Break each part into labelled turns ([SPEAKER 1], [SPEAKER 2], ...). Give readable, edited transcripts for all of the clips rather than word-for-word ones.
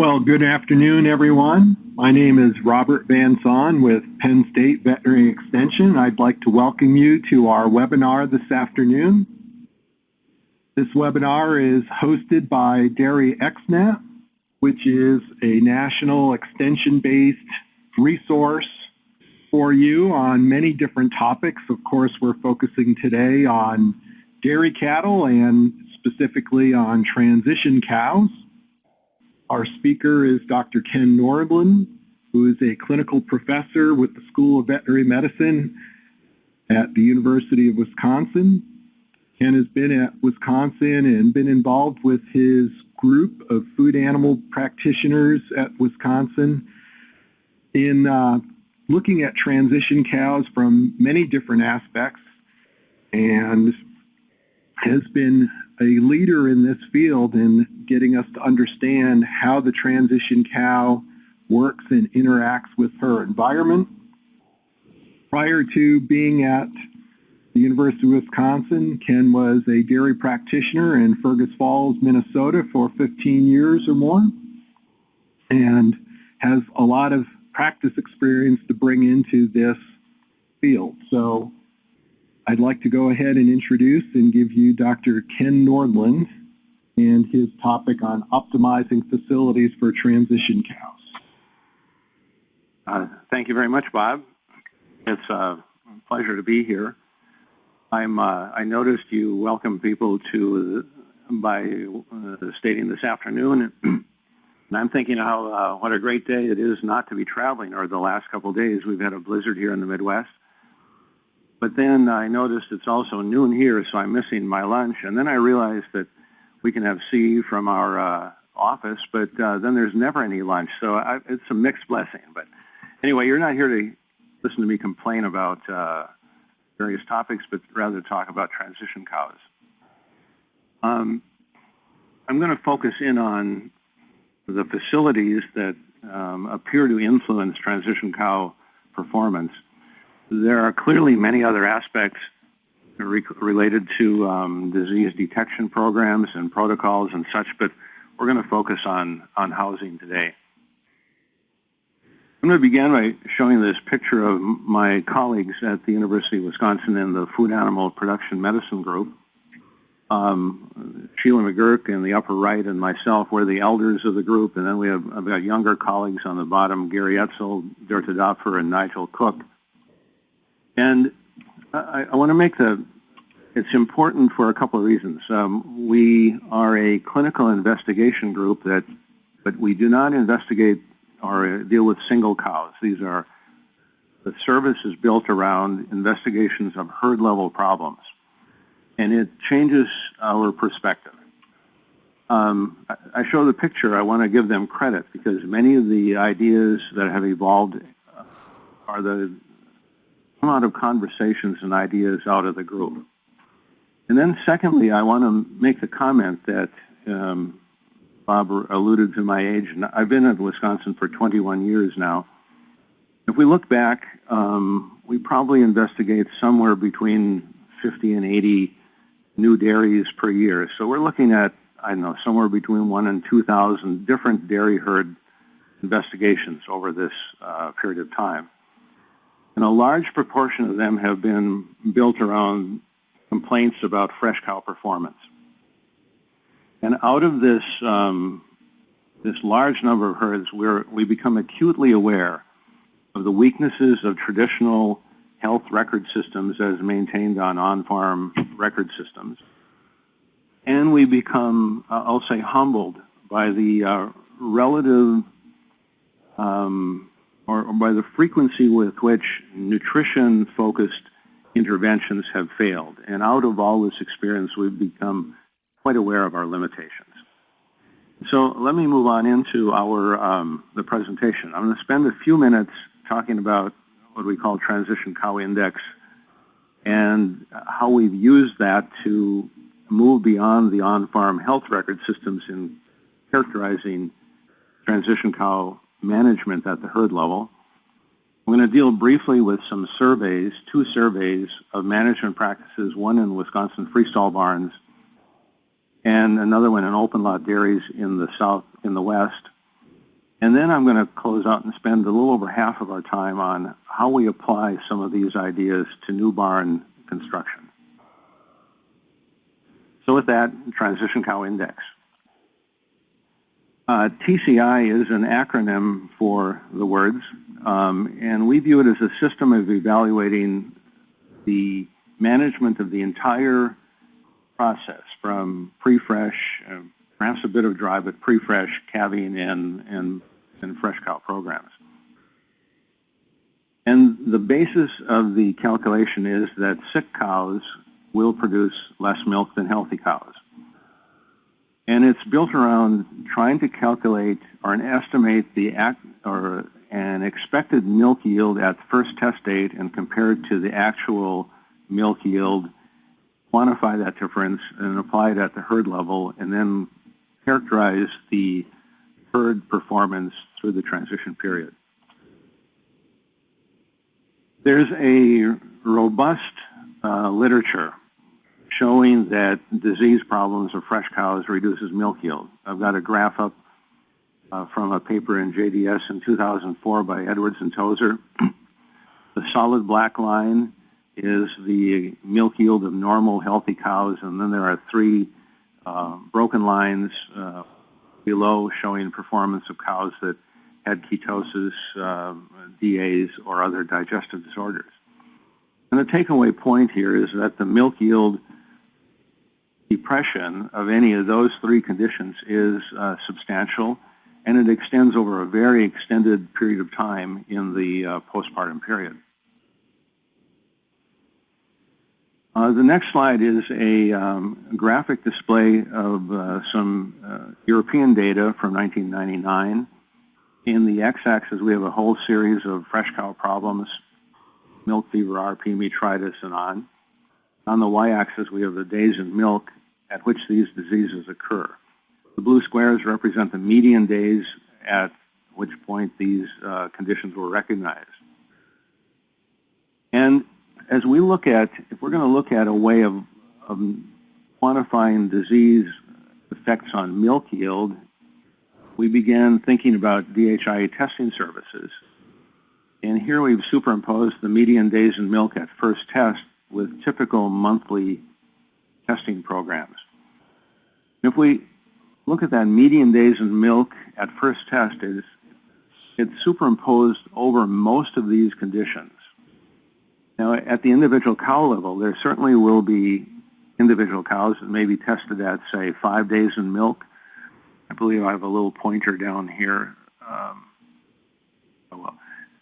[SPEAKER 1] Well, good afternoon, everyone. My name is Robert Van Son with Penn State Veterinary Extension. I'd like to welcome you to our webinar this afternoon. This webinar is hosted by Dairy XNet, which is a national extension-based resource for you on many different topics. Of course, we're focusing today on dairy cattle and specifically on transition cows. Our speaker is Dr. Ken Nordlund, who is a clinical professor with the School of Veterinary Medicine at the University of Wisconsin. Ken has been at Wisconsin and been involved with his group of food animal practitioners at Wisconsin in looking at transition cows from many different aspects, and has been a leader in this field in getting us to understand how the transition cow works and interacts with her environment. Prior to being at the University of Wisconsin, Ken was a dairy practitioner in Fergus Falls, Minnesota for 15 years or more, and has a lot of practice experience to bring into this field. So I'd like to go ahead and introduce and give you Dr. Ken Nordlund and his topic on optimizing facilities for transition cows.
[SPEAKER 2] Thank you very much, Bob. It's a pleasure to be here. I noticed you welcome people by stating this afternoon, and I'm thinking how what a great day it is not to be traveling. Or the last couple of days, we've had a blizzard here in the Midwest. But then I noticed it's also noon here, so I'm missing my lunch. And then I realized that we can have C from our office, but then there's never any lunch. So it's a mixed blessing. But anyway, you're not here to listen to me complain about various topics, but rather talk about transition cows. I'm going to focus in on the facilities that appear to influence transition cow performance. There are clearly many other aspects related to disease detection programs and protocols and such, but we're going to focus on housing today. I'm going to begin by showing this picture of my colleagues at the University of Wisconsin in the Food Animal Production Medicine group. Sheila McGurk in the upper right and myself were the elders of the group, and then I've got younger colleagues on the bottom, Gary Etzel, Dorta Dopfer, and Nigel Cook. And I want to make it's important for a couple of reasons. We are a clinical investigation group but we do not investigate or deal with single cows. The service is built around investigations of herd level problems, and it changes our perspective. I show the picture. I want to give them credit because many of the ideas that have evolved are come out of conversations and ideas out of the group. And then secondly, I want to make the comment that Bob alluded to my age, and I've been in Wisconsin for 21 years now. If we look back, we probably investigate somewhere between 50 and 80 new dairies per year. So we're looking at, I don't know, somewhere between 1,000 and 2,000 different dairy herd investigations over this period of time. And a large proportion of them have been built around complaints about fresh cow performance. And out of this, this large number of herds, we become acutely aware of the weaknesses of traditional health record systems as maintained on on-farm record systems. And we become, I'll say, humbled by the relative or by the frequency with which nutrition-focused interventions have failed. And out of all this experience, we've become quite aware of our limitations. So let me move on into the presentation. I'm going to spend a few minutes talking about what we call transition cow index and how we've used that to move beyond the on-farm health record systems in characterizing transition cow management at the herd level. I'm going to deal briefly with some surveys, 2 surveys of management practices, one in Wisconsin freestall barns and another one in open lot dairies in the south, in the west. And then I'm going to close out and spend a little over half of our time on how we apply some of these ideas to new barn construction. So with that, transition cow index. TCI is an acronym for the words, and we view it as a system of evaluating the management of the entire process from pre-fresh, perhaps a bit of dry, but pre-fresh, calving, and fresh cow programs. And the basis of the calculation is that sick cows will produce less milk than healthy cows. And it's built around trying to calculate or estimate an expected milk yield at the first test date and compare it to the actual milk yield, quantify that difference, and apply it at the herd level, and then characterize the herd performance through the transition period. There's a robust literature showing that disease problems of fresh cows reduces milk yield. I've got a graph up from a paper in JDS in 2004 by Edwards and Tozer. The solid black line is the milk yield of normal healthy cows, and then there are three broken lines below showing performance of cows that had ketosis, DAs, or other digestive disorders. And the takeaway point here is that the milk yield depression of any of those three conditions is substantial, and it extends over a very extended period of time in the postpartum period. The next slide is a graphic display of some European data from 1999. In the x-axis, we have a whole series of fresh cow problems, milk fever, RP, metritis, and on. On the y-axis, we have the days in milk at which these diseases occur. The blue squares represent the median days at which point these conditions were recognized. And as we look at, if we're going to look at a way of quantifying disease effects on milk yield, we began thinking about DHIA testing services. And here we've superimposed the median days in milk at first test with typical monthly testing programs. If we look at that median days in milk at first test, it's superimposed over most of these conditions. Now, at the individual cow level, there certainly will be individual cows that may be tested at, say, 5 days in milk. I believe I have a little pointer down here.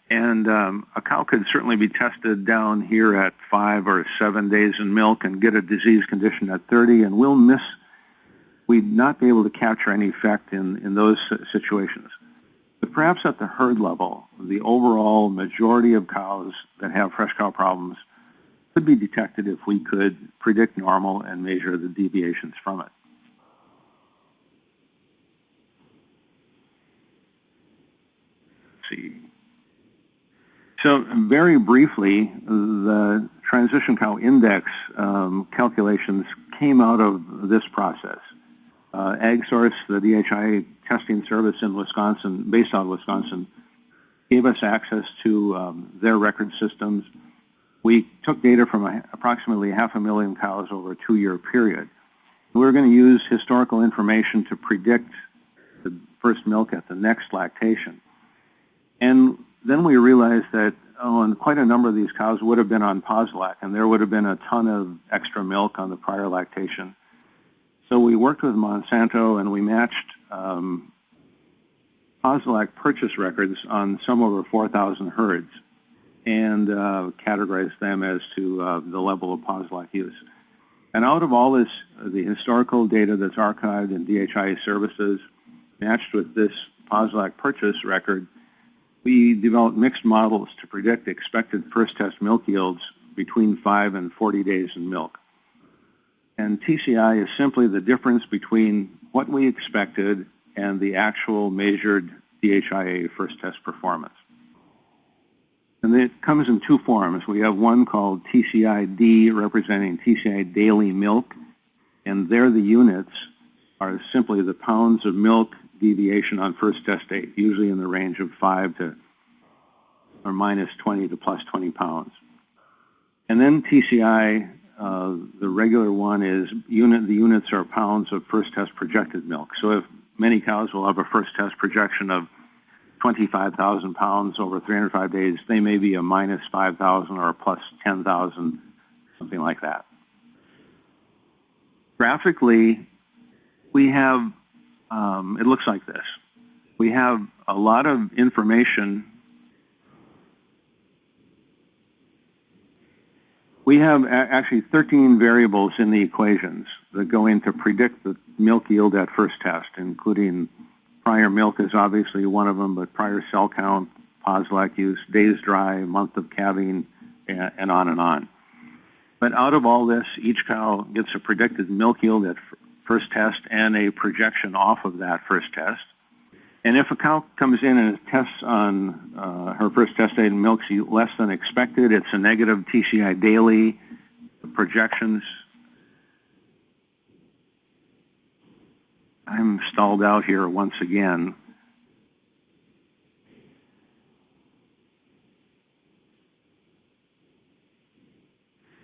[SPEAKER 2] And a cow could certainly be tested down here at 5 or 7 days in milk and get a disease condition at 30, and we'd not be able to capture any effect in those situations. But perhaps at the herd level, the overall majority of cows that have fresh cow problems could be detected if we could predict normal and measure the deviations from it. Let's see. So very briefly, the transition cow index calculations came out of this process. AgSource, the DHIA testing service in Wisconsin, based out of Wisconsin, gave us access to their record systems. We took data from approximately 500,000 cows over a 2-year period. We were going to use historical information to predict the first milk at the next lactation. And then we realized that and quite a number of these cows would have been on Posilac, and there would have been a ton of extra milk on the prior lactation. So we worked with Monsanto, and we matched Posilac purchase records on some over 4,000 herds and categorized them as to the level of Posilac use. And out of all this, the historical data that's archived in DHIA services matched with this Posilac purchase record, we developed mixed models to predict expected first test milk yields between 5 and 40 days in milk. And TCI is simply the difference between what we expected and the actual measured DHIA first test performance. And it comes in two forms. We have one called TCI-D, representing TCI daily milk, and there the units are simply the pounds of milk deviation on first test date, usually in the range of 5 to or minus 20 to plus 20 pounds. And then TCI, the regular one is the units are pounds of first test projected milk. So if many cows will have a first test projection of 25,000 pounds over 305 days, they may be a minus 5,000 or a plus 10,000, something like that. Graphically, we have, it looks like this. We have a lot of information. We have actually 13 variables in the equations that go in to predict the milk yield at first test, including prior milk is obviously one of them, but prior cell count, POSLAC use, days dry, month of calving, and on and on. But out of all this, each cow gets a predicted milk yield at first test and a projection off of that first test. And if a cow comes in and tests on her first test date and milks less than expected, it's a negative TCI daily. The projections, I'm stalled out here once again.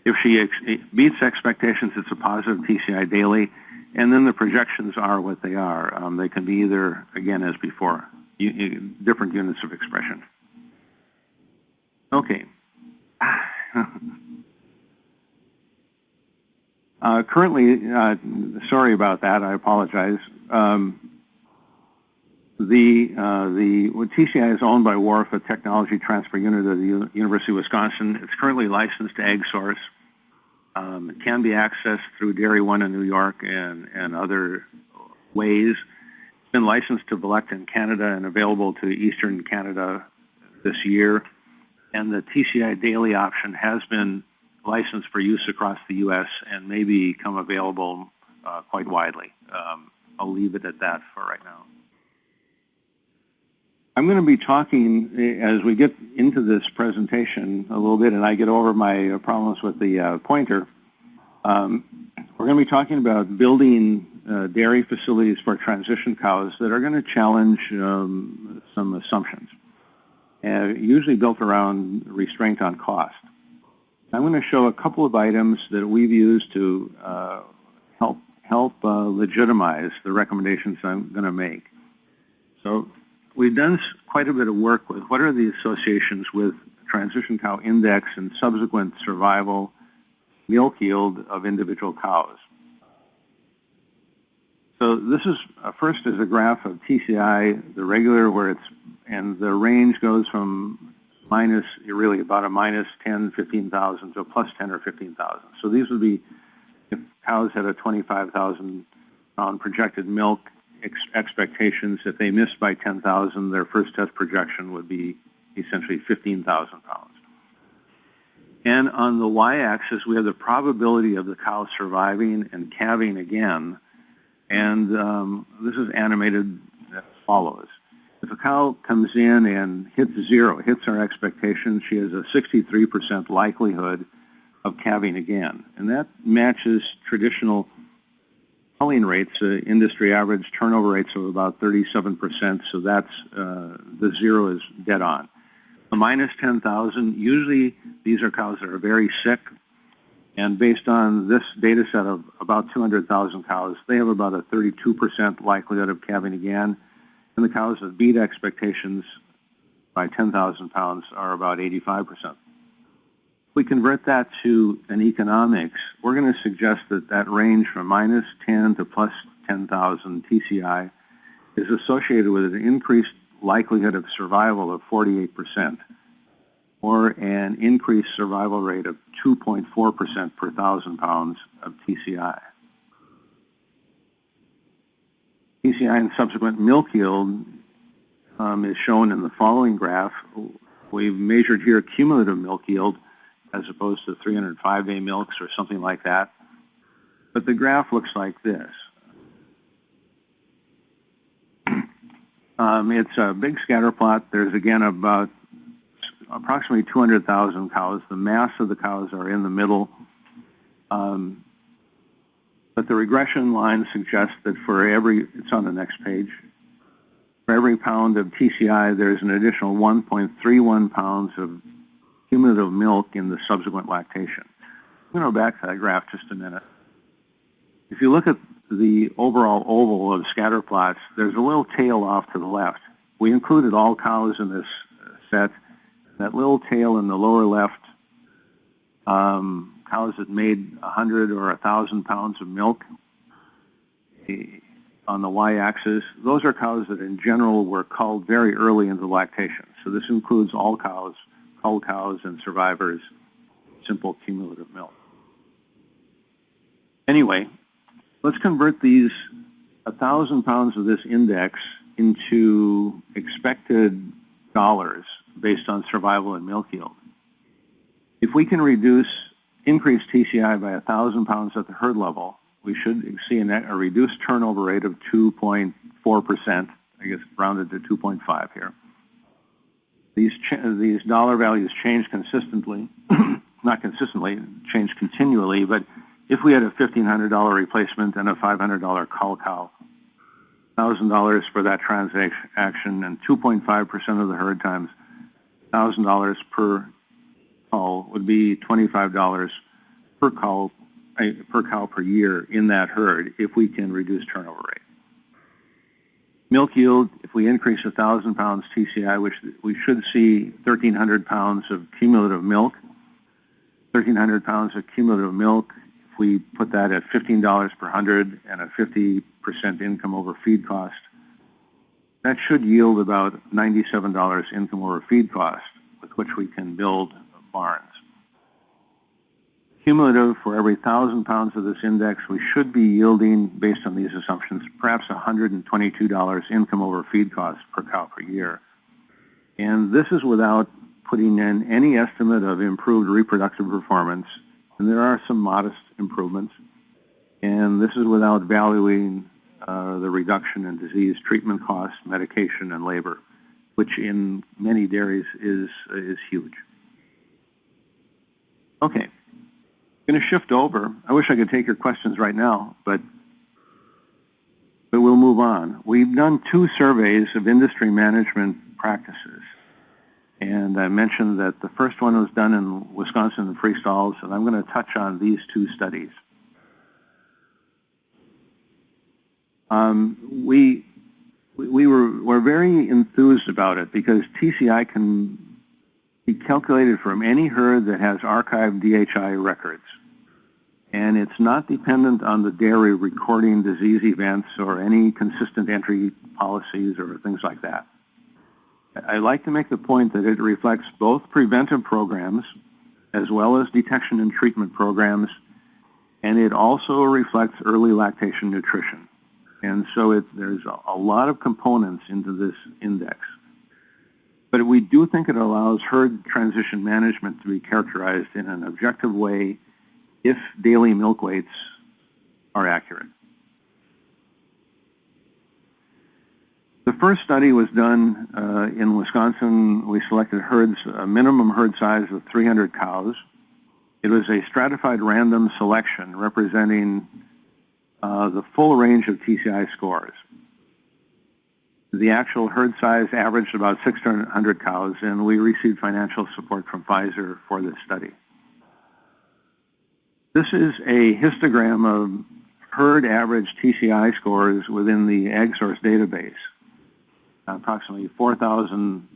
[SPEAKER 2] If she beats expectations, it's a positive TCI daily, and then the projections are what they are. They can be either, again, as before, different units of expression. Okay. Currently, sorry about that, I apologize. TCI is owned by WARF, a technology transfer unit of the University of Wisconsin. It's currently licensed to EggSource. It can be accessed through Dairy One in New York and other ways. It's been licensed to Velect in Canada and available to Eastern Canada this year. And the TCI daily option has been licensed for use across the U.S. and may become available quite widely. I'll leave it at that for right now. I'm going to be talking, as we get into this presentation a little bit, and I get over my problems with the pointer, we're going to be talking about building dairy facilities for transition cows that are going to challenge some assumptions, usually built around restraint on cost. I'm going to show a couple of items that we've used to help legitimize the recommendations I'm going to make. So we've done quite a bit of work with what are the associations with transition cow index and subsequent survival milk yield of individual cows. So this is, first is a graph of TCI, the regular, where it's, and the range goes from minus, really about a minus 10, 15,000 to a plus 10 or 15,000. So these would be if cows had a 25,000 pound projected milk expectations. If they missed by 10,000, their first test projection would be essentially 15,000 pounds. And on the y-axis, we have the probability of the cow surviving and calving again. And this is animated as follows. If a cow comes in and hits zero, hits our expectations, she has a 63% likelihood of calving again. And that matches traditional culling rates, industry average turnover rates of about 37%, so that's, the zero is dead on. A minus 10,000, usually these are cows that are very sick, and based on this data set of about 200,000 cows, they have about a 32% likelihood of calving again, and the cows that beat expectations by 10,000 pounds are about 85%. We convert that to an economics, we're going to suggest that that range from minus 10 to plus 10,000 TCI is associated with an increased likelihood of survival of 48%, or an increased survival rate of 2.4% per 1,000 pounds of TCI. TCI and subsequent milk yield is shown in the following graph. We've measured here cumulative milk yield as opposed to 305-day milks or something like that. But the graph looks like this. It's a big scatter plot. There's, again, about approximately 200,000 cows. The mass of the cows are in the middle. But the regression line suggests that for every, it's on the next page, For every pound of TCI, there's an additional 1.31 pounds of cumulative milk in the subsequent lactation. I'm going to go back to that graph just a minute. If you look at the overall oval of scatter plots, there's a little tail off to the left. We included all cows in this set. That little tail in the lower left, cows that made 100 or 1,000 pounds of milk on the y-axis, those are cows that in general were culled very early into lactation. So this includes all cows, culled cows, and survivors, simple cumulative milk. Anyway, let's convert these 1,000 pounds of this index into expected dollars based on survival and milk yield. If we can increase TCI by 1,000 pounds at the herd level, we should see a reduced turnover rate of 2.4%, I guess rounded to 2.5 here. These dollar values change consistently, not consistently, change continually, but if we had a $1,500 replacement and a $500 cull cow, $1,000 for that transaction and 2.5% of the herd times $1,000 per cull would be $25 per cow per year in that herd if we can reduce turnover rate. Milk yield, if we increase 1,000 pounds TCI, which we should see 1,300 pounds of cumulative milk. 1,300 pounds of cumulative milk, if we put that at $15 per hundred and a 50% income over feed cost, that should yield about $97 income over feed cost with which we can build barns. Cumulative, for every 1,000 pounds of this index, we should be yielding, based on these assumptions, perhaps $122 income over feed cost per cow per year. And this is without putting in any estimate of improved reproductive performance, and there are some modest improvements. And this is without valuing the reduction in disease treatment costs, medication, and labor, which in many dairies is huge. Okay, I'm going to shift over. I wish I could take your questions right now, but we'll move on. We've done 2 surveys of industry management practices. And I mentioned that the first one was done in Wisconsin and freestalls, and I'm going to touch on these 2 studies. We're very enthused about it because TCI can be calculated from any herd that has archived DHI records. And it's not dependent on the dairy recording disease events or any consistent entry policies or things like that. I like to make the point that it reflects both preventive programs as well as detection and treatment programs, and it also reflects early lactation nutrition. And so there's a lot of components into this index. But we do think it allows herd transition management to be characterized in an objective way if daily milk weights are accurate. The first study was done in Wisconsin. We selected herds, a minimum herd size of 300 cows. It was a stratified random selection representing the full range of TCI scores. The actual herd size averaged about 600 cows, and we received financial support from Pfizer for this study. This is a histogram of herd average TCI scores within the AgSource database. Approximately 4,000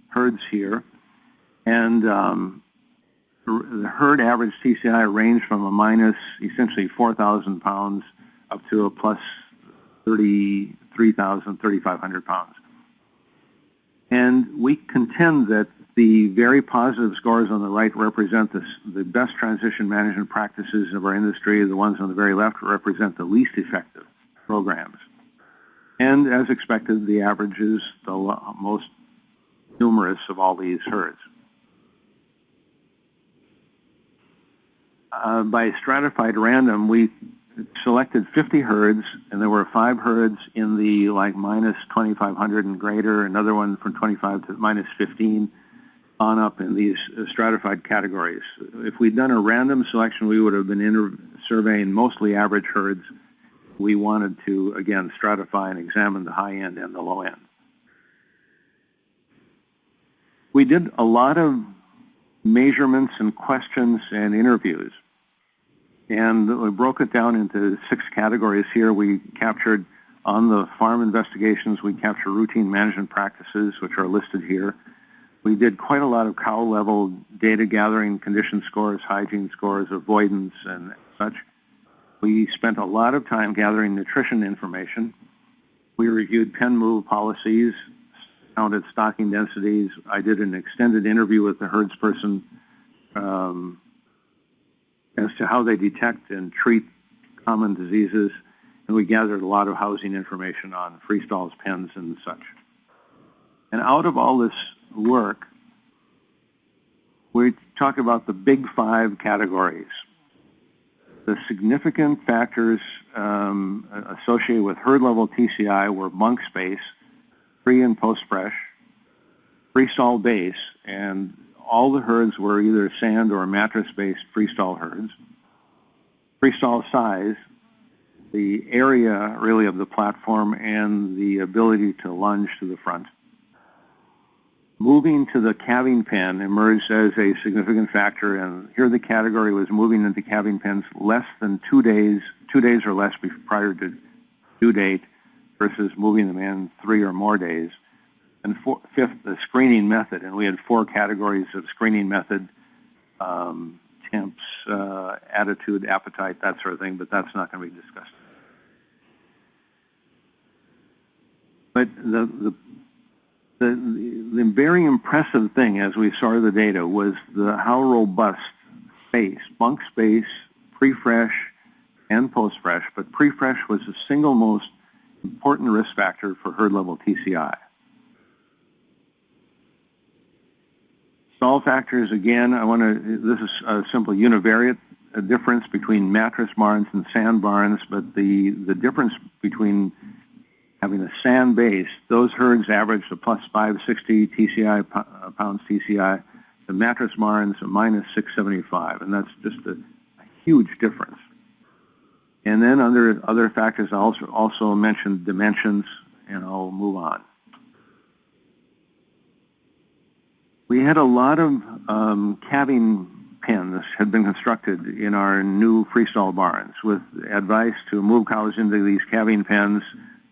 [SPEAKER 2] herds here, and the herd average TCI ranged from a minus essentially 4,000 pounds up to a plus 33,000, 3,500 pounds. And we contend that the very positive scores on the right represent the best transition management practices of our industry. The ones on the very left represent the least effective programs. And as expected, the average is the most numerous of all these herds. By stratified random, we selected 50 herds, and there were 5 herds in the minus 2,500 and greater, another one from 25 to minus 15 on up in these stratified categories. If we'd done a random selection, we would have been surveying mostly average herds, we wanted to, again, stratify and examine the high end and the low end. We did a lot of measurements and questions and interviews, and we broke it down into 6 categories here. We captured, on the farm investigations, we captured routine management practices, which are listed here. We did quite a lot of cow-level data gathering, condition scores, hygiene scores, avoidance, and such. We spent a lot of time gathering nutrition information. We reviewed pen move policies, counted stocking densities. I did an extended interview with the herdsperson as to how they detect and treat common diseases, and we gathered a lot of housing information on freestalls, pens, and such. And out of all this work, we talk about the big 5 categories. The significant factors associated with herd level TCI were bunk space, pre and post fresh, freestall base, and all the herds were either sand or mattress-based freestall herds. Freestall size, the area really of the platform, and the ability to lunge to the front. Moving to the calving pen emerged as a significant factor, and here the category was moving into calving pens less than 2 days or less prior to due date, versus moving them in 3 or more days. And 5th, the screening method, and we had 4 categories of screening method: temps, attitude, appetite, that sort of thing, but that's not going to be discussed. But the very impressive thing as we saw the data was how robust space, bunk space, pre-fresh and post-fresh, but pre-fresh was the single most important risk factor for herd level TCI. Stall factors, again, this is a simple univariate difference between mattress barns and sand barns, but the difference between having a sand base, those herds averaged a plus 560 TCI, pounds TCI, the mattress barns a minus 675, and that's just a huge difference. And then under other factors, I also mentioned dimensions, and I'll move on. We had a lot of calving pens had been constructed in our new freestall barns with advice to move cows into these calving pens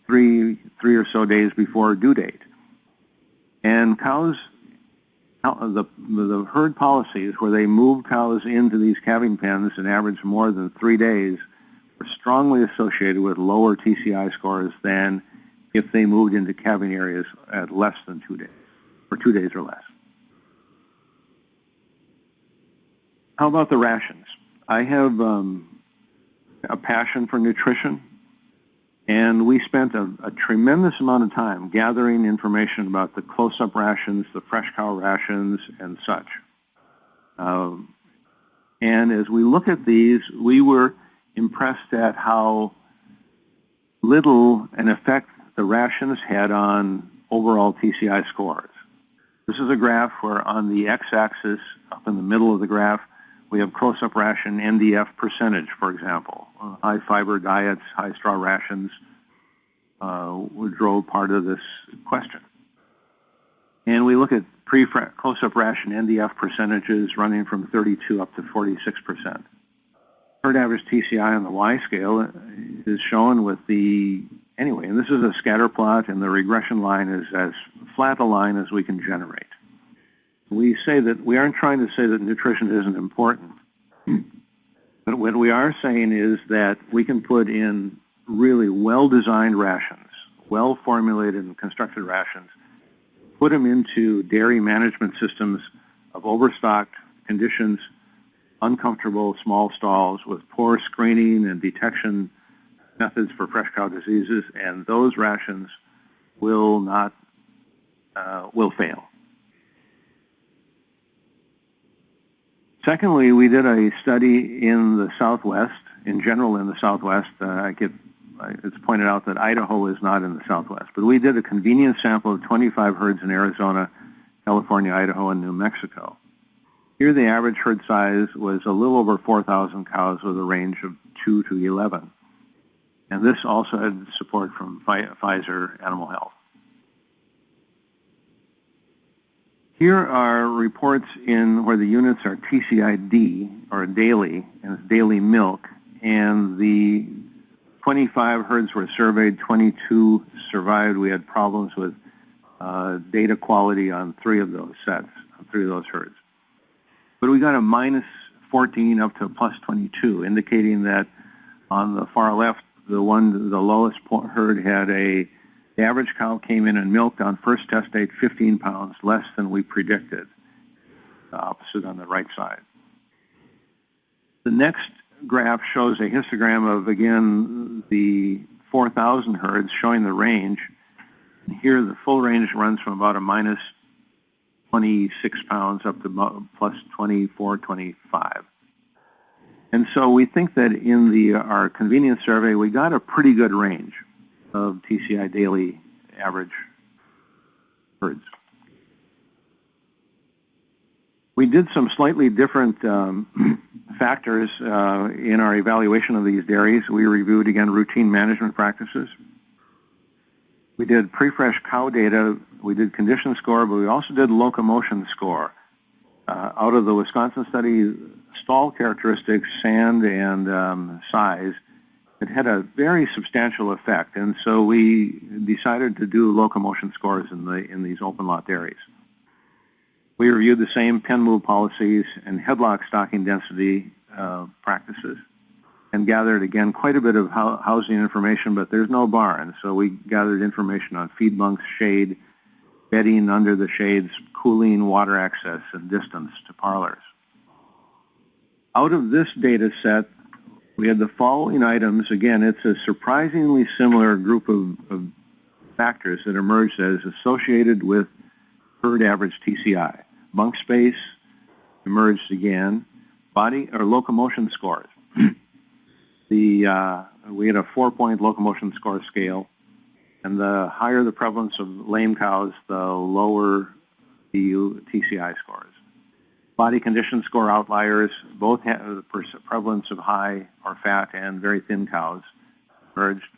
[SPEAKER 2] three or so days before due date. And cows, the herd policies where they moved cows into these calving pens and averaged more than 3 days were strongly associated with lower TCI scores than if they moved into calving areas at less than 2 days, or 2 days or less. How about the rations? I have a passion for nutrition, and we spent a tremendous amount of time gathering information about the close-up rations, the fresh cow rations, and such. And as we look at these, we were impressed at how little an effect the rations had on overall TCI scores. This is a graph where on the x-axis, up in the middle of the graph, we have close-up ration NDF percentage, for example. High-fiber diets, high-straw rations drove part of this question. And we look at close-up ration NDF percentages running from 32 up to 46%. Herd average TCI on the Y-scale is shown with anyway, and this is a scatter plot, and the regression line is as flat a line as we can generate. We say that we aren't trying to say that nutrition isn't important, but what we are saying is that we can put in really well-designed rations, well-formulated and constructed rations, put them into dairy management systems of overstocked conditions, uncomfortable small stalls with poor screening and detection methods for fresh cow diseases, and those rations will fail. Secondly, we did a study in the Southwest, in general in the Southwest. It's pointed out that Idaho is not in the Southwest, but we did a convenience sample of 25 herds in Arizona, California, Idaho, and New Mexico. Here the average herd size was a little over 4,000 cows with a range of 2 to 11. And this also had support from Pfizer Animal Health. Here are reports in where the units are TCID, or daily, and it's daily milk, and the 25 herds were surveyed, 22 survived. We had problems with data quality on 3 of those sets, on 3 of those herds. But we got a minus 14 up to a plus 22, indicating that on the far left, the lowest herd had the average cow came in and milked on first test date 15 pounds, less than we predicted. The opposite on the right side. The next graph shows a histogram of, again, the 4,000 herds showing the range. Here the full range runs from about a minus 26 pounds up to plus 24, 25. And so we think that in our convenience survey, we got a pretty good range of TCI daily average herds. We did some slightly different factors in our evaluation of these dairies. We reviewed, again, routine management practices. We did pre-fresh cow data. We did condition score, but we also did locomotion score. Out of the Wisconsin study, stall characteristics, sand and size, it had a very substantial effect, and so we decided to do locomotion scores in these open lot dairies. We reviewed the same pen move policies and headlock stocking density practices, and gathered, again, quite a bit of housing information, but there's no barn, so we gathered information on feed bunks, shade, bedding under the shades, cooling, water access, and distance to parlors. Out of this data set, we had the following items. Again, it's a surprisingly similar group of factors that emerged as associated with herd average TCI. Bunk space emerged again. Body or locomotion scores. We had a 4-point locomotion score scale, and the higher the prevalence of lame cows, the lower the TCI scores. Body condition score outliers, both have the prevalence of high or fat and very thin cows emerged.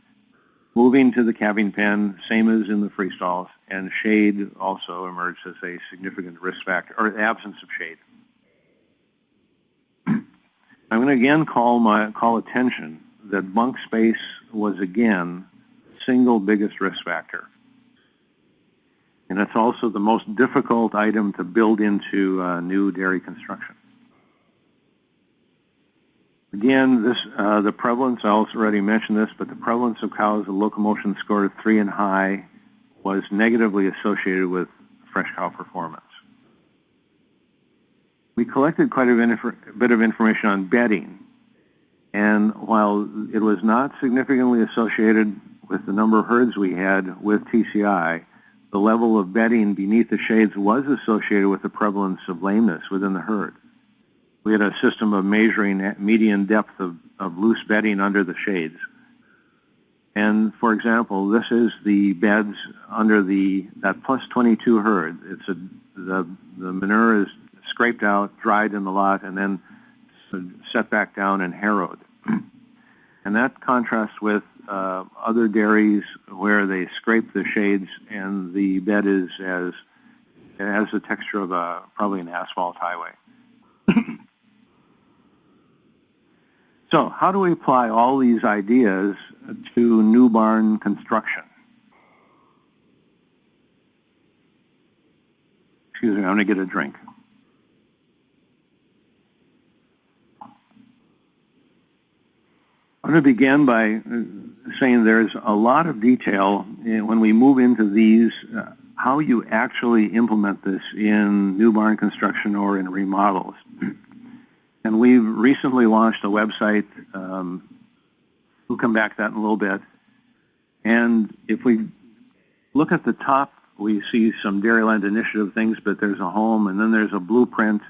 [SPEAKER 2] Moving to the calving pen, same as in the freestalls, and shade also emerged as a significant risk factor, or absence of shade. I'm going to again call attention that bunk space was again the single biggest risk factor. And it's also the most difficult item to build into new dairy construction. Again, the prevalence, I also already mentioned this, but the prevalence of cows with locomotion score 3 and high was negatively associated with fresh cow performance. We collected quite a bit of information on bedding, and while it was not significantly associated with the number of herds we had with TCI, the level of bedding beneath the shades was associated with the prevalence of lameness within the herd. We had a system of measuring median depth of loose bedding under the shades. And for example, this is the beds under that plus 22 herd. The manure is scraped out, dried in the lot, and then set back down and harrowed. And that contrasts with other dairies where they scrape the shades and the bed it has the texture of probably an asphalt highway. So how do we apply all these ideas to new barn construction? Excuse me, I'm going to get a drink. I'm going to begin by saying there's a lot of detail when we move into these, how you actually implement this in new barn construction or in remodels. And we've recently launched a website. We'll come back to that in a little bit. And if we look at the top, we see some Dairyland Initiative things, but there's a home, and then there's a blueprint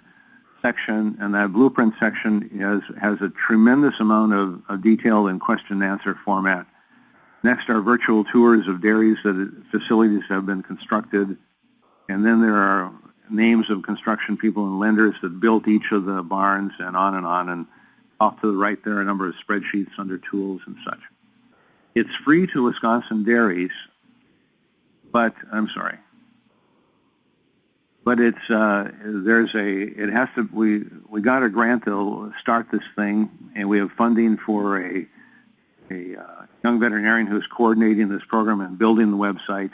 [SPEAKER 2] section, and that blueprint section has a tremendous amount of detail in question and answer format. Next are virtual tours of dairies facilities that have been constructed, and then there are names of construction people and lenders that built each of the barns, and on, and off to the right there are a number of spreadsheets under tools and such. It's free to Wisconsin dairies, but I'm sorry. But we got a grant to start this thing, and we have funding for a young veterinarian who's coordinating this program and building the website,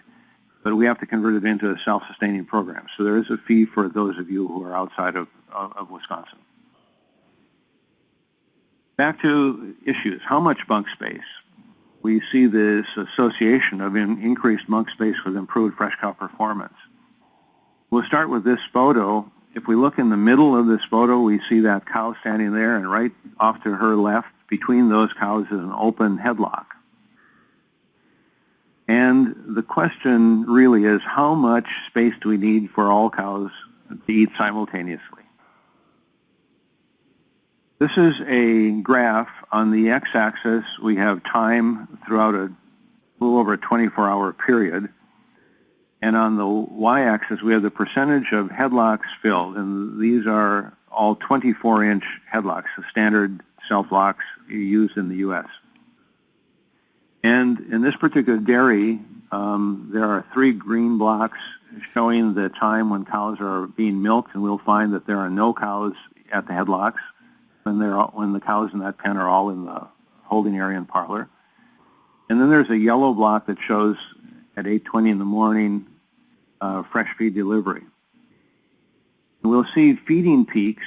[SPEAKER 2] but we have to convert it into a self-sustaining program. So there is a fee for those of you who are outside of Wisconsin. Back to issues. How much bunk space? We see this association of increased bunk space with improved fresh cow performance. We'll start with this photo. If we look in the middle of this photo, we see that cow standing there, and right off to her left, between those cows is an open headlock. And the question really is, how much space do we need for all cows to eat simultaneously? This is a graph. On the x-axis, we have time throughout a little over a 24-hour period. And on the y-axis, we have the percentage of headlocks filled. And these are all 24-inch headlocks, the standard self-locks used in the U.S. And in this particular dairy, there are 3 green blocks showing the time when cows are being milked, and we'll find that there are no cows at the headlocks when the cows in that pen are all in the holding area and parlor. And then there's a yellow block that shows at 8:20 in the morning fresh feed delivery. And we'll see feeding peaks,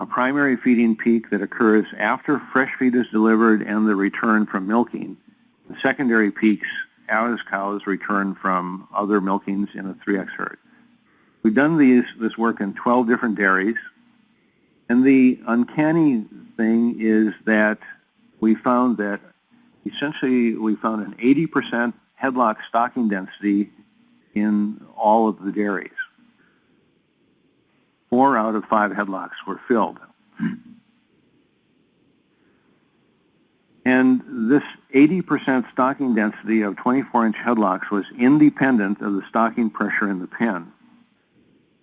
[SPEAKER 2] a primary feeding peak that occurs after fresh feed is delivered and the return from milking. The secondary peaks as cows return from other milkings in a 3X herd. We've done this work in 12 different dairies, and the uncanny thing is that we found an 80% headlock stocking density in all of the dairies. 4 out of 5 headlocks were filled. And this 80% stocking density of 24-inch headlocks was independent of the stocking pressure in the pen.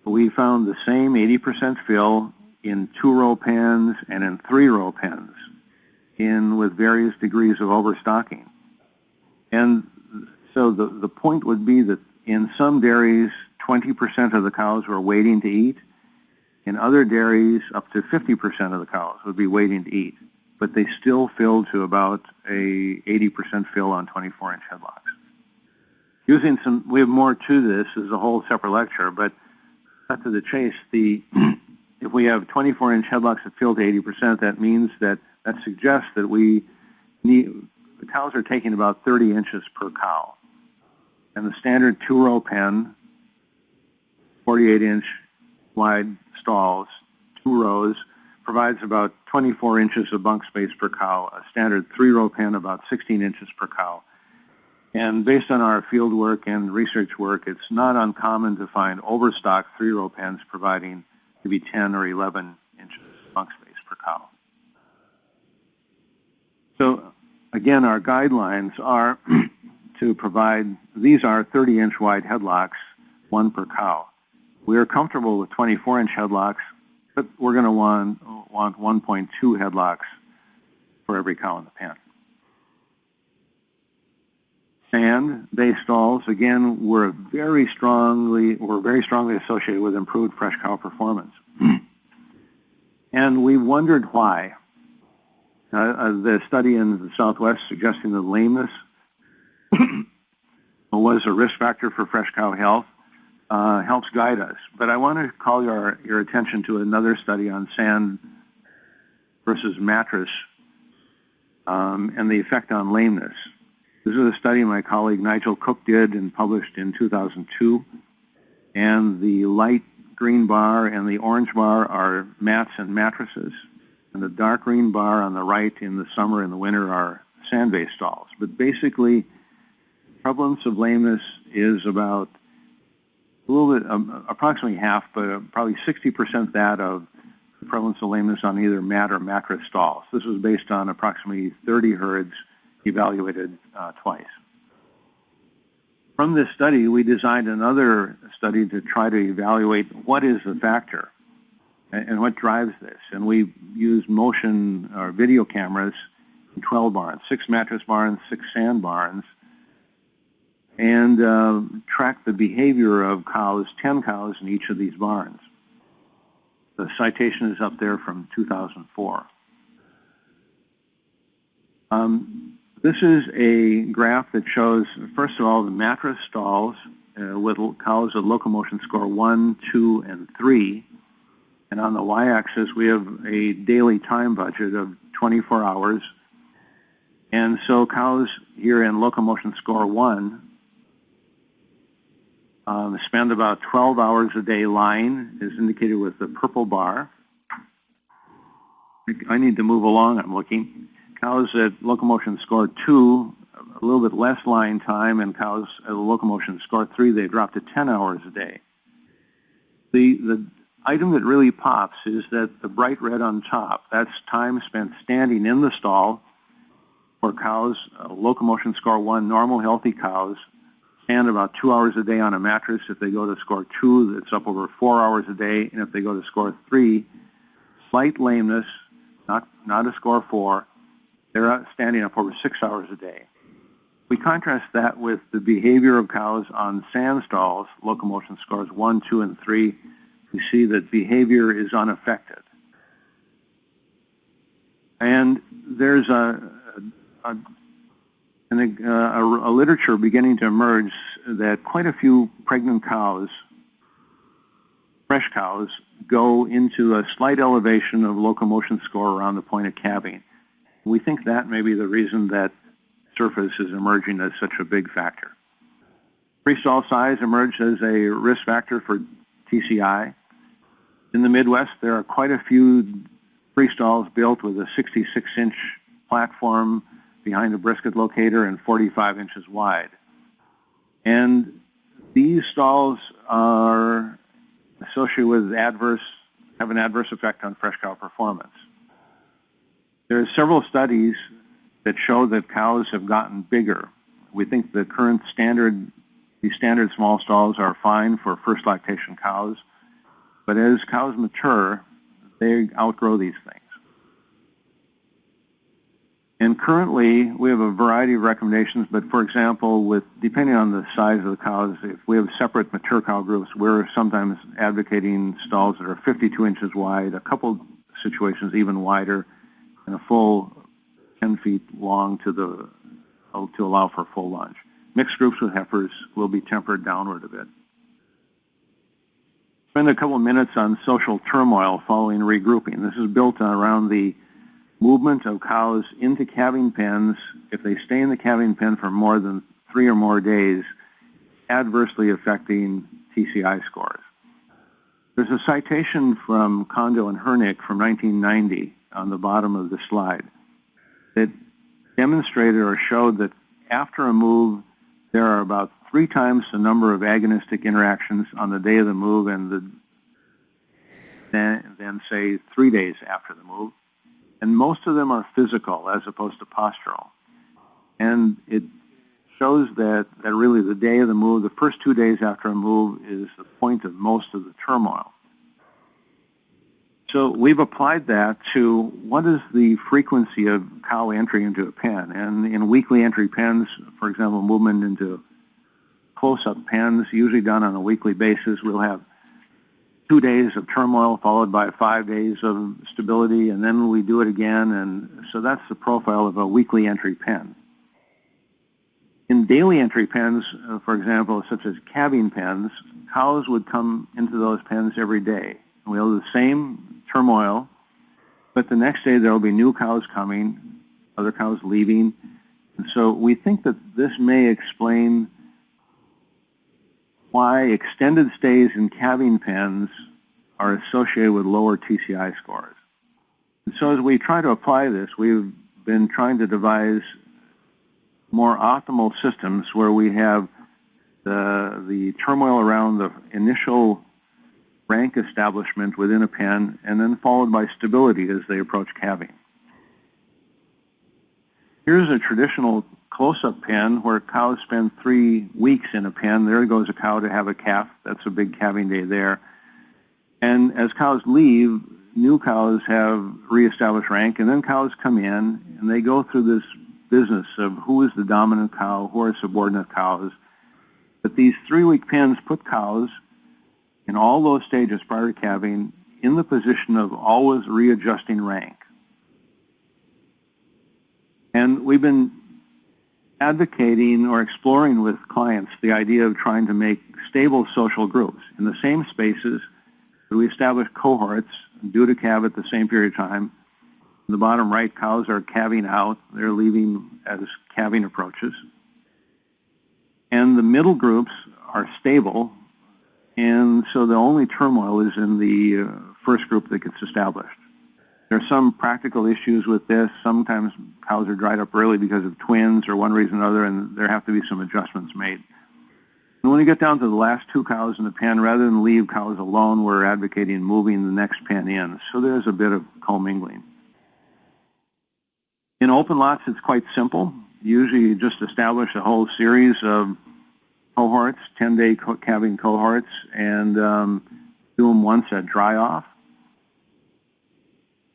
[SPEAKER 2] We found the same 80% fill in 2-row pens and in 3-row pens, with various degrees of overstocking. And so the point would be that in some dairies, 20% of the cows were waiting to eat. In other dairies, up to 50% of the cows would be waiting to eat, but they still filled to about a 80% fill on 24-inch headlocks. We have more to this. This is a whole separate lecture, but cut to the chase. If we have 24-inch headlocks that fill to 80%, that means that suggests that the cows are taking about 30 inches per cow. And the standard 2-row pen, 48-inch wide stalls, 2 rows, provides about 24 inches of bunk space per cow. A standard 3-row pen, about 16 inches per cow. And based on our field work and research work, it's not uncommon to find overstocked 3-row pens providing maybe 10 or 11 inches bunk space per cow. So again, our guidelines are to provide, these are 30-inch wide headlocks, 1 per cow. We are comfortable with 24-inch headlocks, but we're going to want 1.2 headlocks for every cow in the pen. Sand-based stalls, again, were very strongly associated with improved fresh cow performance. And we wondered why. The study in the Southwest suggesting that lameness was a risk factor for fresh cow health helps guide us. But I want to call your attention to another study on sand versus mattress and the effect on lameness. This is a study my colleague Nigel Cook did and published in 2002. And the light green bar and the orange bar are mats and mattresses. And the dark green bar on the right in the summer and the winter are sand-based stalls. But basically, prevalence of lameness is about a little bit, approximately half, but probably 60% that of the prevalence of lameness on either mat or mattress stalls. This was based on approximately 30 herds evaluated twice. From this study, we designed another study to try to evaluate what is the factor and what drives this. And we used motion or video cameras 12 barns, 6 mattress barns, 6 sand barns, and track the behavior of cows, 10 cows in each of these barns. The citation is up there from 2004. This is a graph that shows, first of all, the mattress stalls with cows with locomotion score 1, 2, and 3. And on the y-axis, we have a daily time budget of 24 hours. And so cows here in locomotion score 1 spend about 12 hours a day lying, is indicated with the purple bar. I need to move along, I'm looking. Cows at locomotion score 2, a little bit less lying time, and cows at locomotion score 3, they drop to 10 hours a day. The item that really pops is that the bright red on top, that's time spent standing in the stall for cows, locomotion score 1, normal healthy cows, stand about 2 hours a day on a mattress. If they go to score 2, it's up over 4 hours a day, and if they go to score 3, slight lameness, not a score 4, they're standing up over 6 hours a day. We contrast that with the behavior of cows on sand stalls, locomotion scores 1, 2, and 3. You see that behavior is unaffected. And there's a literature beginning to emerge that quite a few pregnant cows, fresh cows, go into a slight elevation of locomotion score around the point of calving. We think that may be the reason that surface is emerging as such a big factor. Freestall size emerged as a risk factor for TCI. In the Midwest, there are quite a few freestalls built with a 66-inch platform behind a brisket locator and 45 inches wide. And these stalls are associated with have an adverse effect on fresh cow performance. There are several studies that show that cows have gotten bigger. We think the current these standard small stalls are fine for first lactation cows, but as cows mature, they outgrow these things. And currently, we have a variety of recommendations, but for example, depending on the size of the cows, if we have separate mature cow groups, we're sometimes advocating stalls that are 52 inches wide, a couple situations even wider, and a full 10 feet long to allow for full lunge. Mixed groups with heifers will be tempered downward a bit. Spend a couple of minutes on social turmoil following regrouping. This is built around the movement of cows into calving pens. If they stay in the calving pen for more than 3 or more days, adversely affecting TCI scores. There's a citation from Kondo and Hernick from 1990 on the bottom of the slide that demonstrated or showed that after a move, there are about 3 times the number of agonistic interactions on the day of the move and then say 3 days after the move. And most of them are physical as opposed to postural. And it shows that really the day of the move, the first 2 days after a move, is the point of most of the turmoil. So we've applied that to what is the frequency of cow entry into a pen. And in weekly entry pens, for example, movement into close-up pens, usually done on a weekly basis, we'll have 2 days of turmoil followed by 5 days of stability, and then we do it again. And so that's the profile of a weekly entry pen. In daily entry pens, for example, such as calving pens, cows would come into those pens every day. We'll have the same turmoil, but the next day there will be new cows coming, other cows leaving. And so we think that this may explain why extended stays in calving pens are associated with lower TCI scores. And so as we try to apply this, we've been trying to devise more optimal systems where we have the turmoil around the initial rank establishment within a pen and then followed by stability as they approach calving. Here's a traditional close-up pen where cows spend 3 weeks in a pen. There goes a cow to have a calf. That's a big calving day there. And as cows leave, new cows have reestablished rank, and then cows come in, and and they go through this business of who is the dominant cow, who are subordinate cows. But these 3-week pens put cows in all those stages prior to calving in the position of always readjusting rank. And we've been advocating or exploring with clients the idea of trying to make stable social groups. In the same spaces, we establish cohorts due to calve at the same period of time. In the bottom right, cows are calving out. They're leaving as calving approaches. And the middle groups are stable, and so the only turmoil is in the first group that gets established. There are some practical issues with this. Sometimes cows are dried up early because of twins or one reason or other, and there have to be some adjustments made. And when you get down to the last 2 cows in the pen, rather than leave cows alone, we're advocating moving the next pen in. So there's a bit of commingling. In open lots, it's quite simple. Usually you just establish a whole series of cohorts, 10-day calving cohorts, and do them once at dry-off.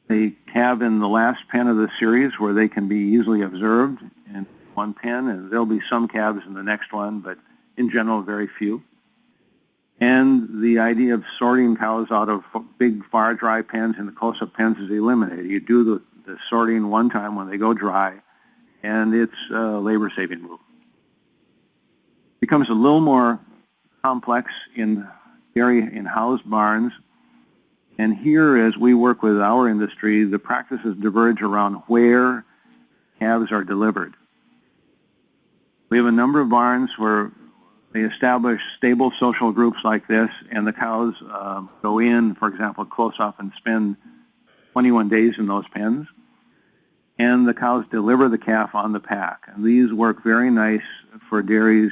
[SPEAKER 2] They calve in the last pen of the series where they can be easily observed in one pen, and there'll be some calves in the next one, but in general, very few. And the idea of sorting cows out of big far dry pens and the close-up pens is eliminated. You do the sorting one time when they go dry, and it's a labor-saving move. It becomes a little more complex in dairy in house barns. And here, as we work with our industry, the practices diverge around where calves are delivered. We have a number of barns where they establish stable social groups like this, and the cows go in, for example, close up and spend 21 days in those pens. And the cows deliver the calf on the pack. And these work very nice for dairies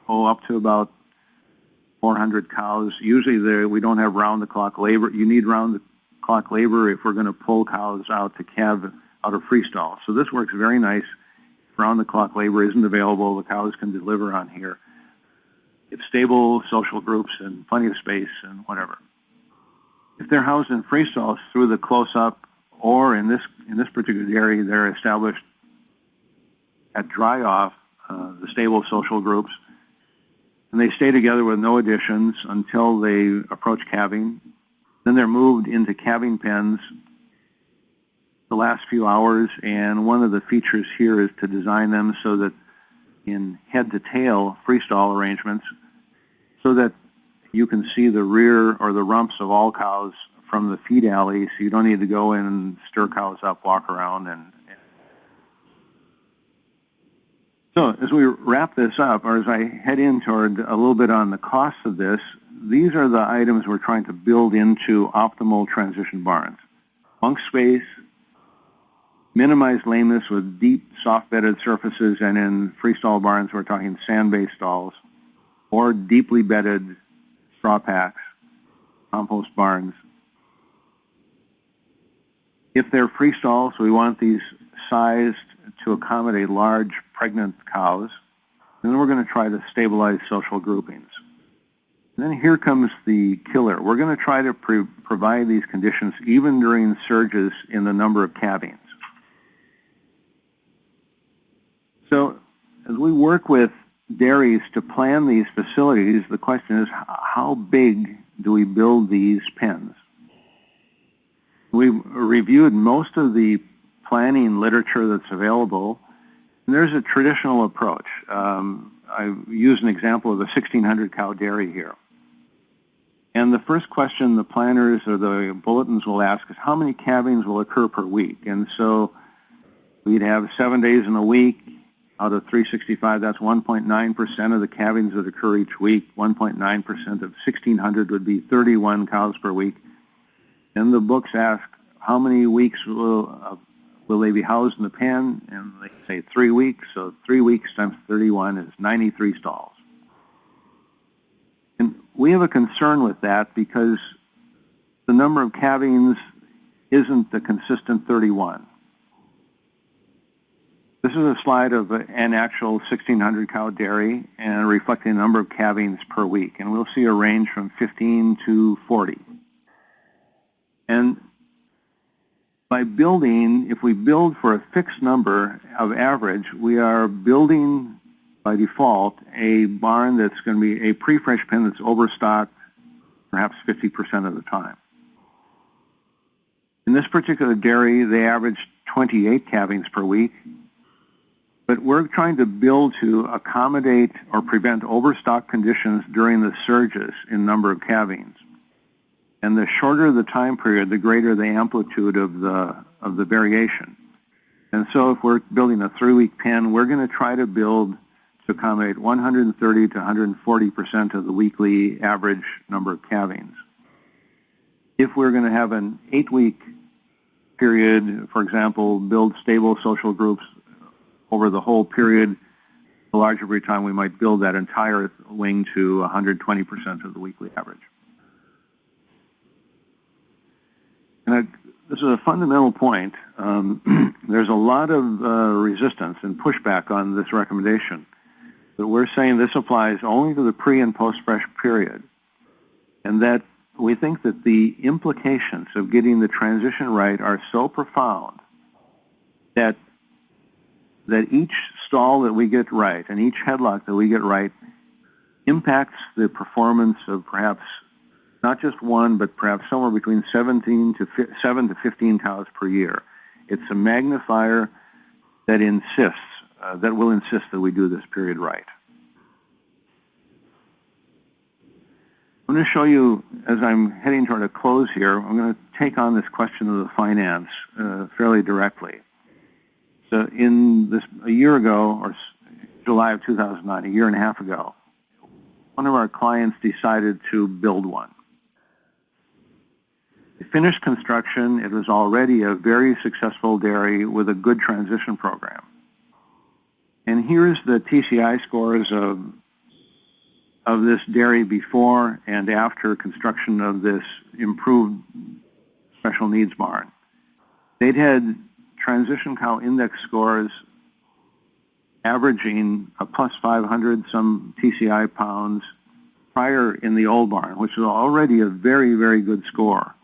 [SPEAKER 2] up to about 400 cows. Usually we don't have round-the-clock labor. You need round-the-clock labor if we're going to pull cows out to calve out of freestall. So this works very nice. If round-the-clock labor isn't available, the cows can deliver on here. It's stable social groups and plenty of space and whatever. If they're housed in freestalls through the close-up, or in this particular dairy, they're established at dry-off, the stable social groups, and they stay together with no additions until they approach calving. Then they're moved into calving pens the last few hours, and one of the features here is to design them so that in head-to-tail freestall arrangements, so that you can see the rear or the rumps of all cows from the feed alley, so you don't need to go in and stir cows up, walk around. So as we wrap this up, or as I head in toward a little bit on the costs of this, these are the items we're trying to build into optimal transition barns. Bunk space, minimize lameness with deep, soft-bedded surfaces, and in freestall barns we're talking sand-based stalls, or deeply bedded straw packs, compost barns. If they're freestalls, we want these sized to accommodate large pregnant cows. And then we're going to try to stabilize social groupings. And then here comes the killer. We're going to try to provide these conditions even during surges in the number of calvings. So as we work with dairies to plan these facilities, the question is, how big do we build these pens? We've reviewed most of the planning literature that's available, and there's a traditional approach. I use an example of a 1,600 cow dairy here. And the first question the planners or the bulletins will ask is, how many calvings will occur per week? And so we'd have 7 days in a week. Out of 365, that's 1.9% of the calvings that occur each week. 1.9% of 1,600 would be 31 cows per week. And the books ask, how many weeks will they be housed in the pen? And they say 3 weeks. So 3 weeks times 31 is 93 stalls. And we have a concern with that because the number of calvings isn't the consistent 31. This is a slide of an actual 1,600 cow dairy and reflecting the number of calvings per week. And we'll see a range from 15 to 40. And By building, if we build for a fixed number of average, we are building by default a barn that's going to be a pre-fresh pen that's overstocked perhaps 50% of the time. In this particular dairy, they average 28 calvings per week, but we're trying to build to accommodate or prevent overstock conditions during the surges in number of calvings. And the shorter the time period, the greater the amplitude of the variation. And so if we're building a 3-week pen, we're going to try to build to accommodate 130 to 140% of the weekly average number of calvings. If we're going to have an 8-week period, for example, build stable social groups over the whole period, the larger period of time we might build that entire wing to 120% of the weekly average. And this is a fundamental point. There's a lot of resistance and pushback on this recommendation. But we're saying this applies only to the pre- and post-fresh period, and that we think that the implications of getting the transition right are so profound that each stall that we get right and each headlock that we get right impacts the performance of perhaps not just one, but perhaps somewhere between 7 to 15 cows per year. It's a magnifier that will insist that we do this period right. I'm going to show you, as I'm heading toward a close here, I'm going to take on this question of the finance fairly directly. So a year ago, or July of 2009, a year and a half ago, one of our clients decided to build one. They finished construction. It was already a very successful dairy with a good transition program. And here's the TCI scores of this dairy before and after construction of this improved special needs barn. They'd had transition cow index scores averaging a plus 500 some TCI pounds prior in the old barn, which was already a very, very good score.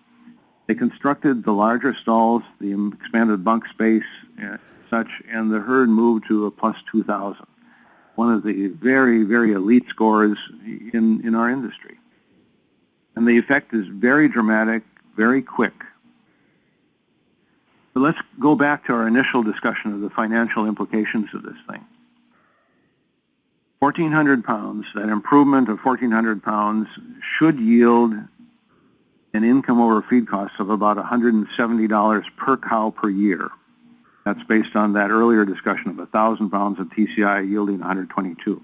[SPEAKER 2] They constructed the larger stalls, the expanded bunk space, and such, and the herd moved to a plus 2,000. One of the very, very elite scores in our industry. And the effect is very dramatic, very quick. But let's go back to our initial discussion of the financial implications of this thing. 1,400 pounds, that improvement of 1,400 pounds should yield an income over feed costs of about $170 per cow per year. That's based on that earlier discussion of 1,000 pounds of TCI yielding 122.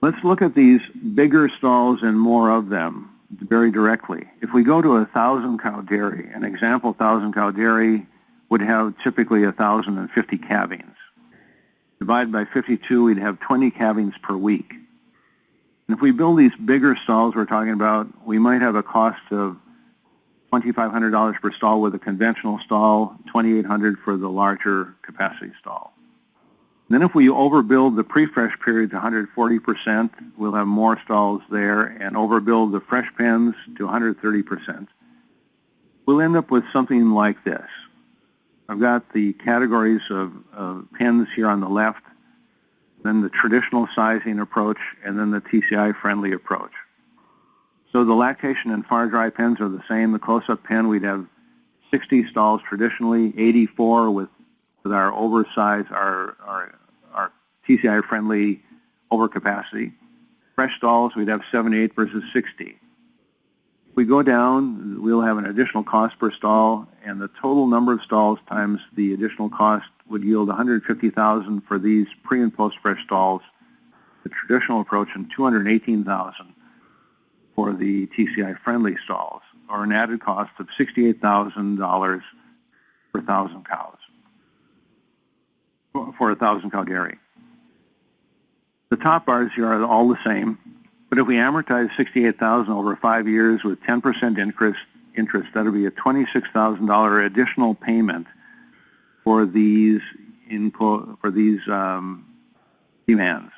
[SPEAKER 2] Let's look at these bigger stalls and more of them very directly. If we go to a 1,000 cow dairy, an example 1,000 cow dairy would have typically 1,050 calvings. Divide by 52, we'd have 20 calvings per week. And if we build these bigger stalls we're talking about, we might have a cost of $2,500 per stall with a conventional stall, $2,800 for the larger capacity stall. And then if we overbuild the pre-fresh period to 140%, we'll have more stalls there, and overbuild the fresh pens to 130%. We'll end up with something like this. I've got the categories of pens here on the left, then the traditional sizing approach, and then the TCI-friendly approach. So the lactation and far dry pens are the same. The close-up pen, we'd have 60 stalls traditionally, 84 with our oversized, our TCI-friendly overcapacity. Fresh stalls, we'd have 78 versus 60. If we go down, we'll have an additional cost per stall, and the total number of stalls times the additional cost would yield $150,000 for these pre- and post-fresh stalls, the traditional approach, and $218,000 for the TCI-friendly stalls, or an added cost of $68,000 per 1,000 cows, for a 1,000 cow dairy. The top bars here are all the same, but if we amortize $68,000 over 5 years with 10% interest, that'll be a $26,000 additional payment for these demands.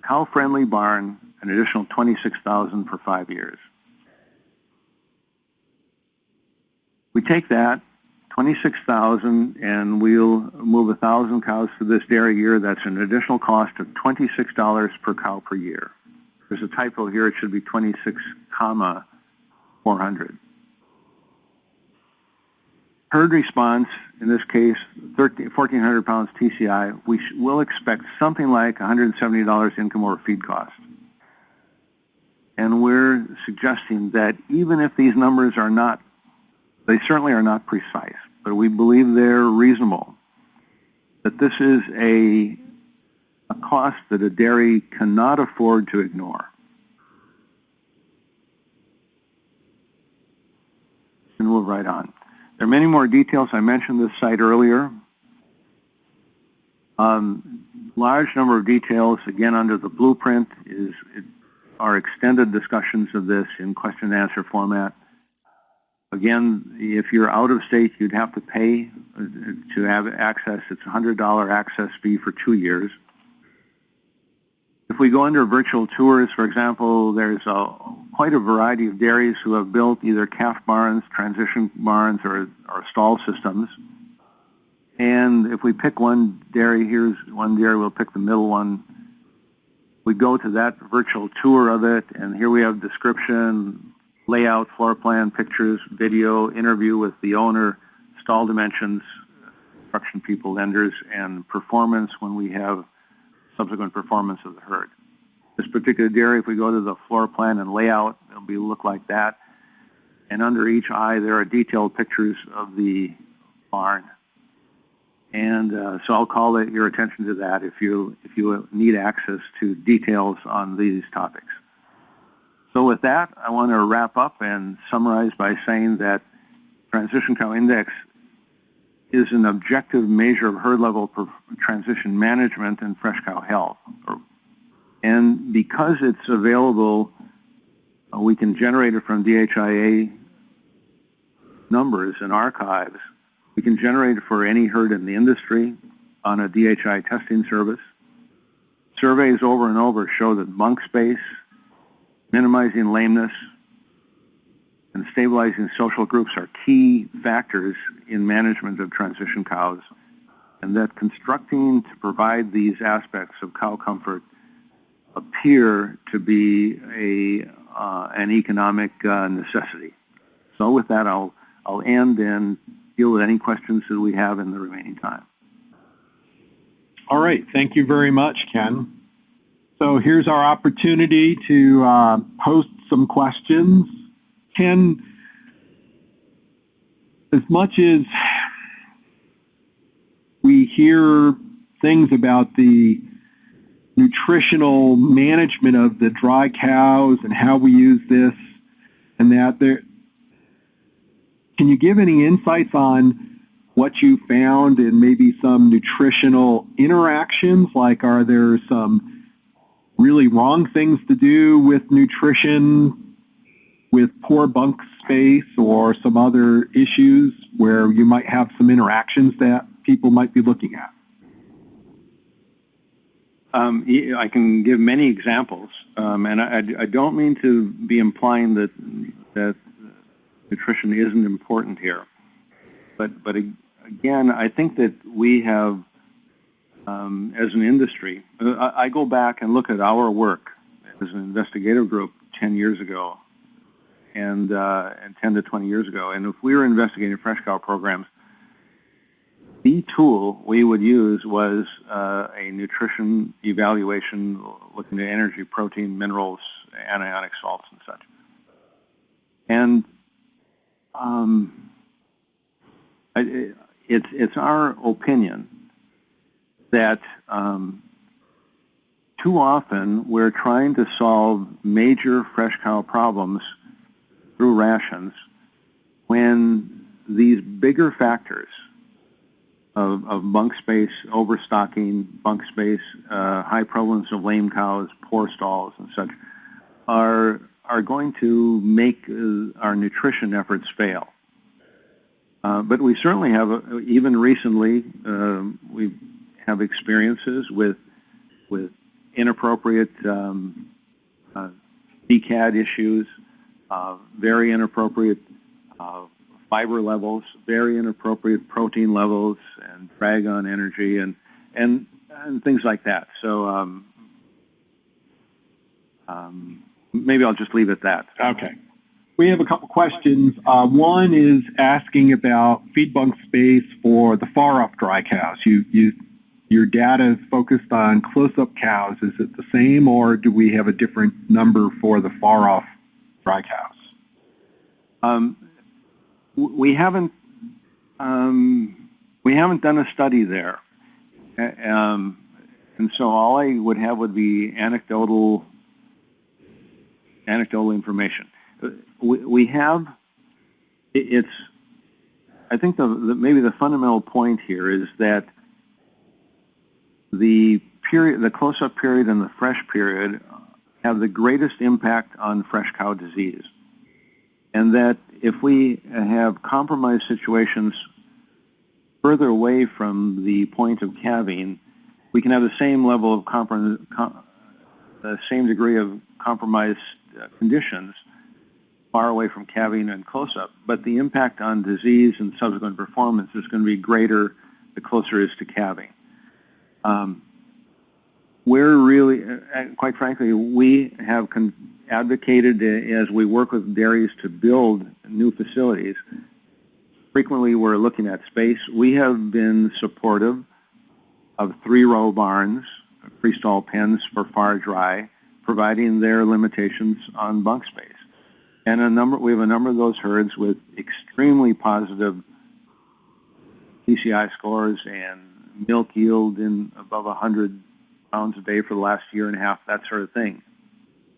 [SPEAKER 2] Cow-friendly barn, an additional $26,000 for 5 years. We take that, 26,000, and we'll move 1,000 cows to this dairy year. That's an additional cost of $26 per cow per year. There's a typo here. It should be 26,400. Herd response, in this case, 1,400 pounds TCI, we'll expect something like $170 income over feed cost. And we're suggesting that even if these numbers are not, they certainly are not precise, but we believe they're reasonable, that this is a cost that a dairy cannot afford to ignore. And move right on. There are many more details. I mentioned this site earlier. Large number of details, again, under the blueprint are extended discussions of this in question and answer format. Again, if you're out of state, you'd have to pay to have access. It's a $100 access fee for 2 years. If we go under virtual tours, for example, there's quite a variety of dairies who have built either calf barns, transition barns, or stall systems. And if we pick one dairy, here's one dairy, we'll pick the middle one. We go to that virtual tour of it, and here we have description, layout, floor plan, pictures, video, interview with the owner, stall dimensions, construction people, vendors, and performance when we have subsequent performance of the herd. This particular dairy, if we go to the floor plan and layout, it'll look like that. And under each eye, there are detailed pictures of the barn. And so I'll call your attention to that if you need access to details on these topics. So with that, I want to wrap up and summarize by saying that Transition Cow Index is an objective measure of herd level transition management and fresh cow health. And because it's available, we can generate it from DHIA numbers and archives. We can generate it for any herd in the industry on a DHI testing service. Surveys over and over show that bunk space, minimizing lameness, and stabilizing social groups are key factors in management of transition cows, and that constructing to provide these aspects of cow comfort appear to be an economic necessity. So with that, I'll end and deal with any questions that we have in the remaining time.
[SPEAKER 1] All right, thank you very much, Ken. So here's our opportunity to post some questions. Ken, as much as we hear things about the nutritional management of the dry cows and how we use this and that, can you give any insights on what you found in maybe some nutritional interactions? Like, are there some really wrong things to do with nutrition, with poor bunk space, or some other issues where you might have some interactions that people might be looking at?
[SPEAKER 2] I can give many examples, and I don't mean to be implying that nutrition isn't important here, but again, I think that we have, as an industry, I go back and look at our work as an investigative group 10 years ago, and 10 to 20 years ago, and if we were investigating fresh cow programs, the tool we would use was a nutrition evaluation looking at energy, protein, minerals, anionic salts, and such. And it's our opinion that too often we're trying to solve major fresh cow problems through rations when these bigger factors of bunk space, overstocking, bunk space, high prevalence of lame cows, poor stalls, and such, are going to make our nutrition efforts fail. But we certainly have, even recently, we have experiences with inappropriate DCAD issues, very inappropriate fiber levels, very inappropriate protein levels, and drag on energy, and things like that. So maybe I'll just leave it at that.
[SPEAKER 1] Okay. We have a couple questions. One is asking about feed bunk space for the far-off dry cows. Your data is focused on close-up cows. Is it the same, or do we have a different number for the far-off dry cows?
[SPEAKER 2] We haven't done a study there, and so all I would have would be anecdotal information. We have, I think maybe the fundamental point here is that the close-up period and the fresh period have the greatest impact on fresh cow disease. And that if we have compromised situations further away from the point of calving, we can have the same level of the same degree of compromised conditions far away from calving and close-up, but the impact on disease and subsequent performance is going to be greater the closer it is to calving. We're really, quite frankly, we have advocated as we work with dairies to build new facilities. Frequently we're looking at space. We have been supportive of 3-row barns, freestall pens for far dry, providing their limitations on bunk space. And we have a number of those herds with extremely positive PCI scores and milk yield in above 100 pounds a day for the last year and a half, that sort of thing,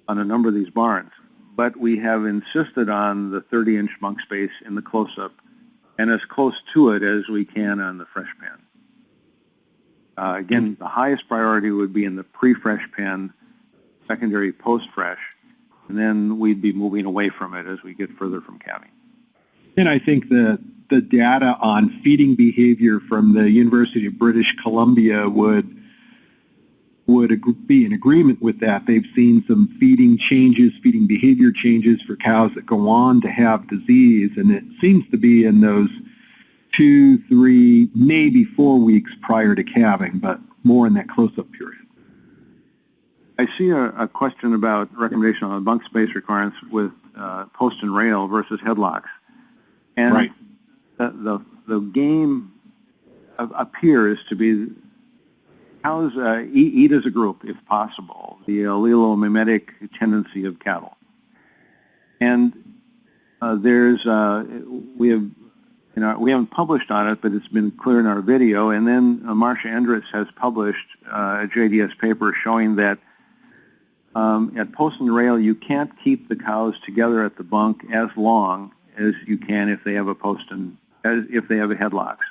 [SPEAKER 2] on a number of these barns. But we have insisted on the 30-inch bunk space in the close-up and as close to it as we can on the fresh pen. Again, the highest priority would be in the pre-fresh pen, secondary post-fresh, and then we'd be moving away from it as we get further from calving.
[SPEAKER 1] And I think the data on feeding behavior from the University of British Columbia would be in agreement with that. They've seen some feeding behavior changes for cows that go on to have disease, and it seems to be in those 2, 3, maybe 4 weeks prior to calving, but more in that close-up period.
[SPEAKER 2] I see a question about recommendation on bunk space requirements with post and rail versus headlocks. And
[SPEAKER 1] right.
[SPEAKER 2] The game appears to be cows eat as a group, if possible, the allelomimetic tendency of cattle. And we haven't published on it, but it's been clear in our video. And then Marcia Endres has published a JDS paper showing that at post and rail, you can't keep the cows together at the bunk as long as you can if they have if they have a headlocks.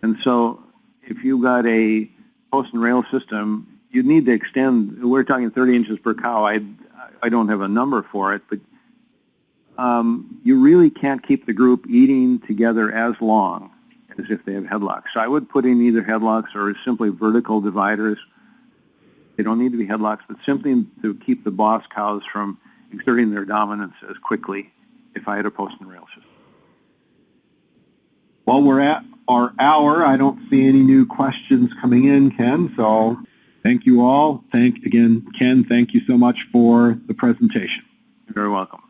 [SPEAKER 2] And so if you got a post and rail system, you need to extend. We're talking 30 inches per cow. I don't have a number for it, but you really can't keep the group eating together as long as if they have headlocks. So I would put in either headlocks or simply vertical dividers. They don't need to be headlocks, but simply to keep the boss cows from exerting their dominance as quickly if I had a post and rail system.
[SPEAKER 1] Well, we're at our hour. I don't see any new questions coming in, Ken, so thank you all. Again, Ken, thank you so much for the presentation.
[SPEAKER 2] You're very welcome.